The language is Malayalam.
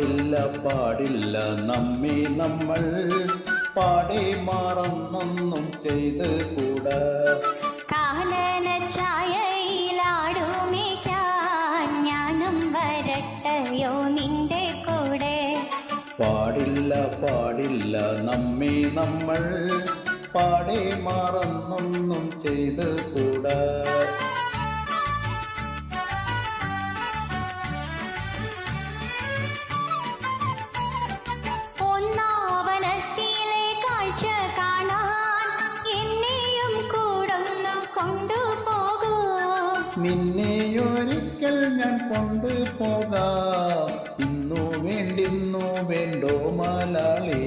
പാടില്ല പാടില്ല നമ്മെ നമ്മൾ പാടെ മറന്നൊന്നും ചെയ്ത് കൂടാ. കാനന ഛായയിലാടുമേക്കാൻ ഞാനും വരട്ടയോ നിന്റെ കൂടെ. പാടില്ല പാടില്ല നമ്മെ നമ്മൾ പാടെ മറന്നൊന്നും ചെയ്ത് കൂടാ. ഒന്നാവനത്തിലെ കാഴ്ച കാണാൻ എന്നെയും കൂടൊന്നു കൊണ്ടുപോകൂ. നിന്നെയൊരിക്കൽ ഞാൻ കൊണ്ടുപോകാം. ഇന്നു വേണ്ടിന്നു വേണ്ടോ മലാളി.